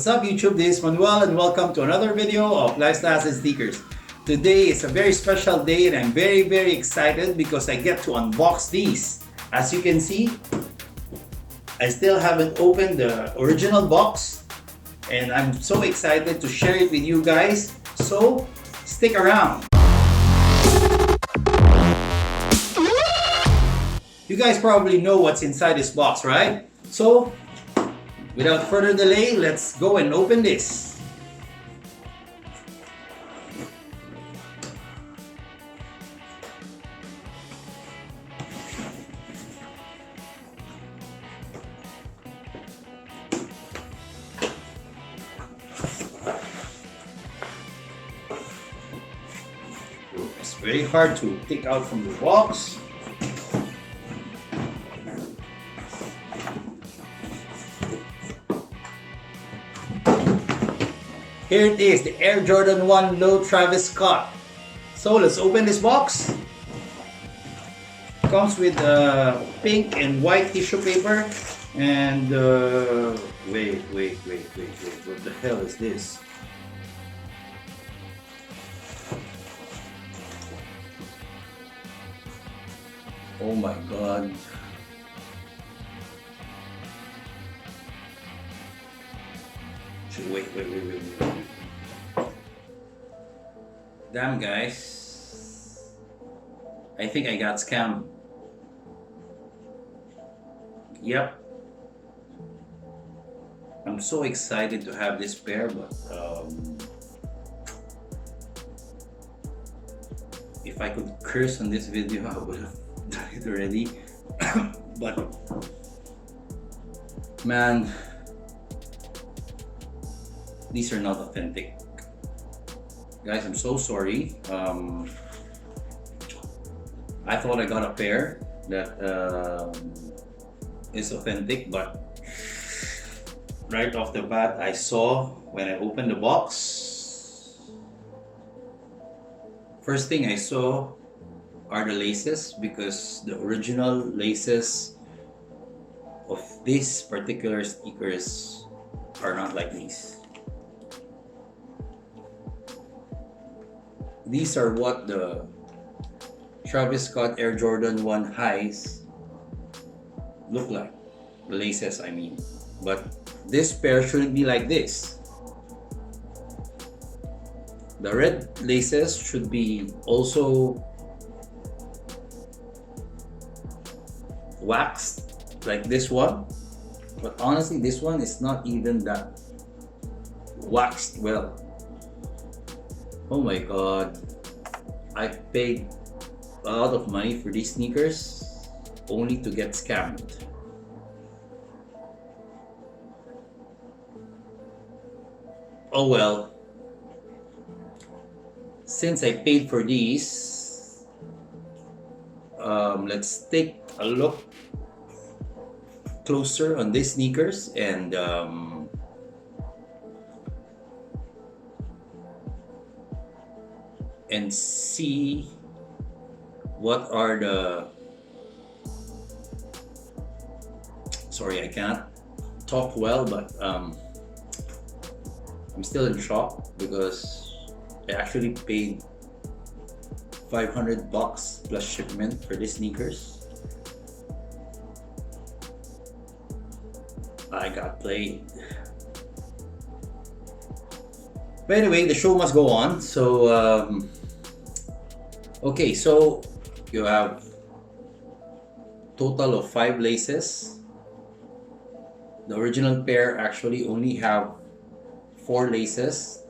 What's up YouTube, this is Manuel and welcome to another video of Lifestyles and Sneakers. Today is a very special day and I'm very excited because I get to unbox these. As you can see, I still haven't opened the original box and I'm so excited to share it with you guys, so stick around. You guys probably know what's inside this box, right? So without further delay, let's go and open this. It's very hard to take out from the box. Here it is, the Air Jordan 1 Low Travis Scott. So let's open this box. Comes with pink and white tissue paper and wait, what the hell is this? Oh my god. Wait. Damn guys, I think I got scammed. Yep. I'm so excited to have this pair, but if I could curse on this video, I would have done it already. But man, these are not authentic. Guys, I'm so sorry. I thought I got a pair that is authentic, but right off the bat, I saw when I opened the box, first thing I saw are the laces, because the original laces of these particular sneakers are not like these. These are what the Travis Scott Air Jordan 1 highs look like. The laces, I mean. But this pair shouldn't be like this. The red laces should be also waxed like this one. But honestly, this one is not even that waxed well. Oh my god, I paid a lot of money for these sneakers only to get scammed. Oh well, since I paid for these, let's take a look closer on these sneakers and see what are the, sorry I can't talk well, but I'm still in shock because I actually paid $500 plus shipment for these sneakers. I got played. But anyway, the show must go on. So okay, so you have total of 5 laces. The original pair actually only have 4 laces.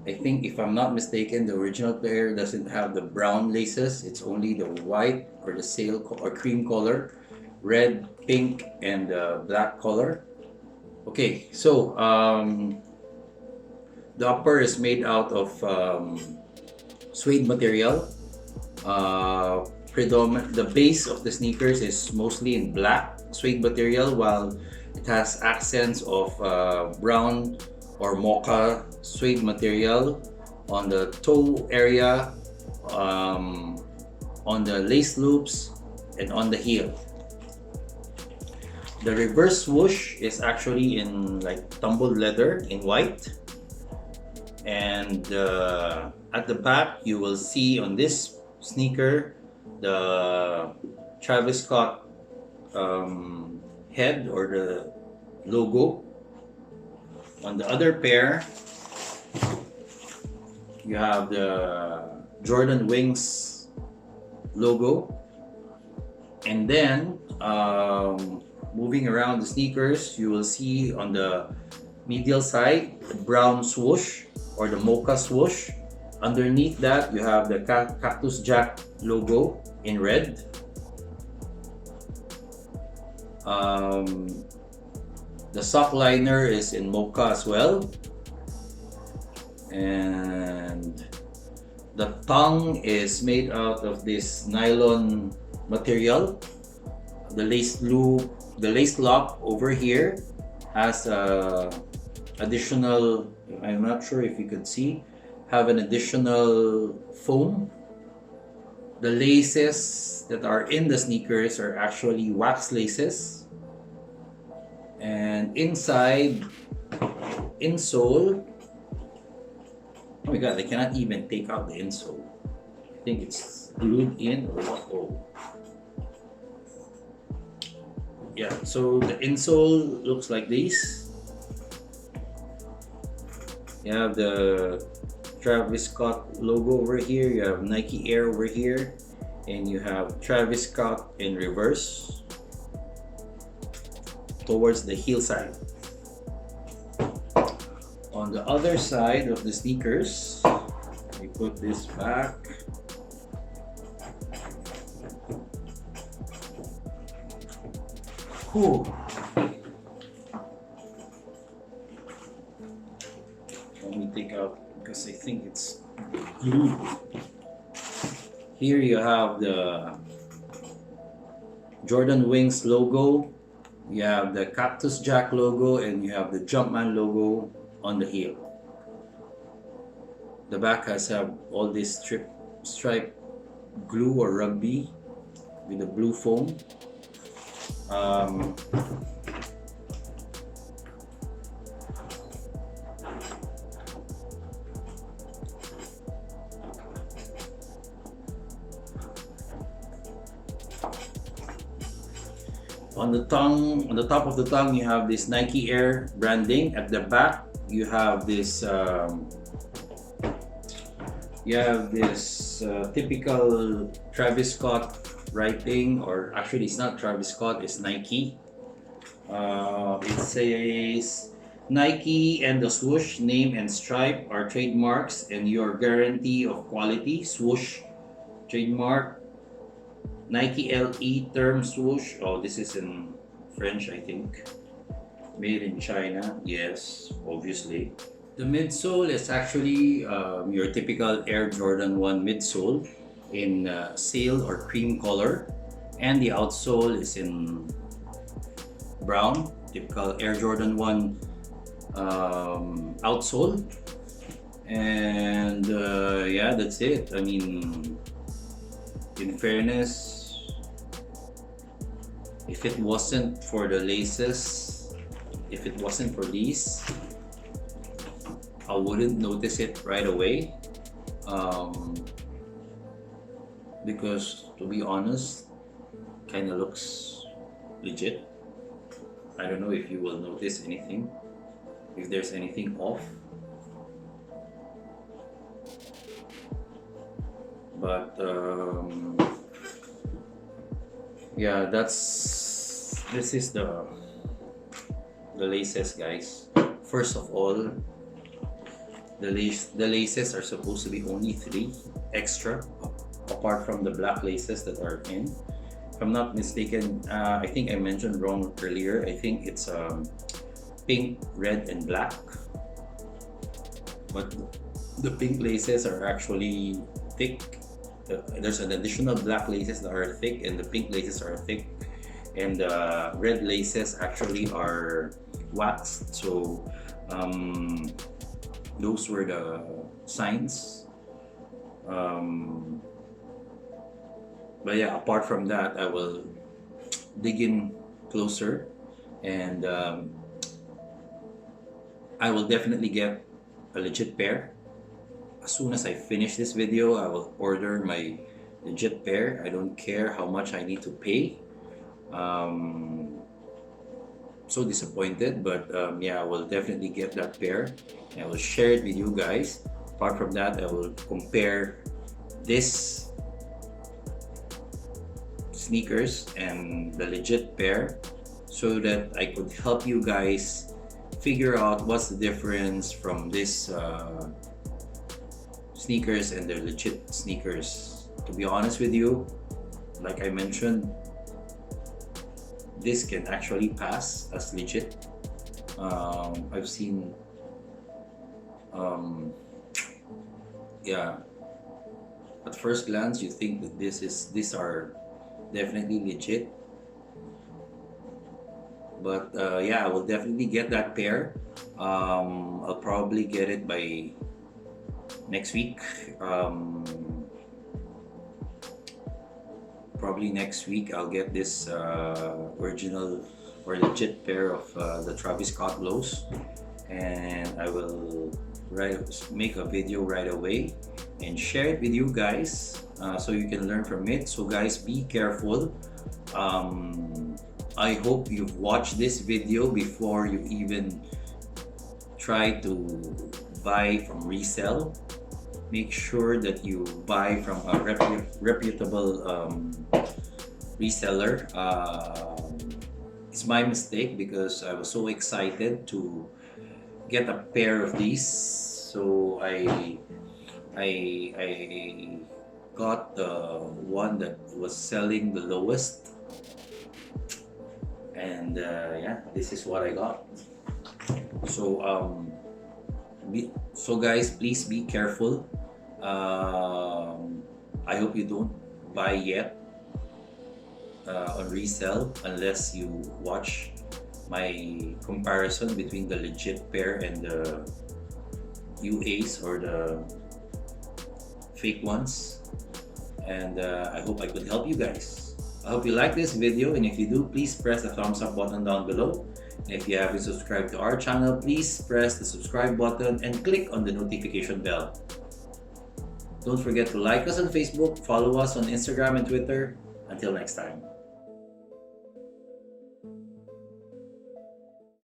I think, if I'm not mistaken, the original pair doesn't have the brown laces. It's only the white or the sail or cream color, red, pink, and black color. Okay, so the upper is made out of suede material. The base of the sneakers is mostly in black suede material, while it has accents of brown or mocha suede material on the toe area, on the lace loops, and on the heel. The reverse swoosh is actually in like tumbled leather in white, and at the back you will see on this sneaker the Travis Scott head or the logo. On the other pair, you have the Jordan Wings logo, and then moving around the sneakers, you will see on the medial side the brown swoosh or the Mocha swoosh. Underneath that, you have the Cactus Jack logo in red. The sock liner is in Mocha as well, and the tongue is made out of this nylon material. The lace loop, the lace lock over here has additional, I'm not sure if you could see, have an additional foam. The laces that are in the sneakers are actually wax laces. And inside, insole, oh my god, I cannot even take out the insole. I think it's glued in or what? Oh. Yeah, so the insole looks like this. You have the Travis Scott logo over here, you have Nike Air over here, and you have Travis Scott in reverse towards the heel side. On the other side of the sneakers, we put this back. Whew. Let me take out because I think it's glued. Here you have the Jordan Wings logo, you have the Cactus Jack logo, and you have the Jumpman logo on the heel. The back has all this stripe glue or rugby with the blue foam. On the tongue, on the top of the tongue, you have this Nike Air branding. At the back, you have this typical Travis Scott writing, or actually it's not Travis Scott, it's Nike. It says Nike and the swoosh name and stripe are trademarks and your guarantee of quality. Swoosh trademark. Nike LE term swoosh. Oh, this is in French, I think. Made in China. Yes, obviously. The midsole is actually your typical Air Jordan 1 midsole in sail or cream color, and the outsole is in brown, typical Air Jordan 1 outsole. And yeah, that's it. I mean, in fairness, if it wasn't for the laces, if it wasn't for these, I wouldn't notice it right away. Because to be honest, kind of looks legit. I don't know if you will notice anything, if there's anything off. But yeah, this is the laces, guys. First of all, the laces are supposed to be only 3 extra, apart from the black laces that are in. If I'm not mistaken, I think I mentioned wrong earlier. I think it's pink, red, and black. But the pink laces are actually thick. There's an additional black laces that are thick, and the pink laces are thick, and the red laces actually are waxed. So those were the signs. But yeah, apart from that, I will dig in closer and I will definitely get a legit pair. As soon as I finish this video, I will order my legit pair. I don't care how much I need to pay. So disappointed, but yeah, I will definitely get that pair and I will share it with you guys. Apart from that, I will compare this sneakers and the legit pair so that I could help you guys figure out what's the difference from this sneakers and the legit sneakers. To be honest with you, like I mentioned, this can actually pass as legit. I've seen yeah, at first glance you think that these are definitely legit, but yeah, I will definitely get that pair. I'll probably get it by next week. Probably next week I'll get this original or legit pair of the Travis Scott lows, and I will make a video right away and share it with you guys so you can learn from it. So guys, be careful. I hope you've watched this video before you even try to buy from resell. Make sure that you buy from a reputable reseller. It's my mistake because I was so excited to get a pair of these, so I got the one that was selling the lowest, and yeah, this is what I got. So so guys, please be careful. I hope you don't buy yet on resell unless you watch my comparison between the legit pair and the UAs or the fake ones. And I hope I could help you guys. I hope you like this video, and if you do, please press the thumbs up button down below. And if you haven't subscribed to our channel, please press the subscribe button and click on the notification bell. Don't forget to like us on Facebook, follow us on Instagram and Twitter. Until next time.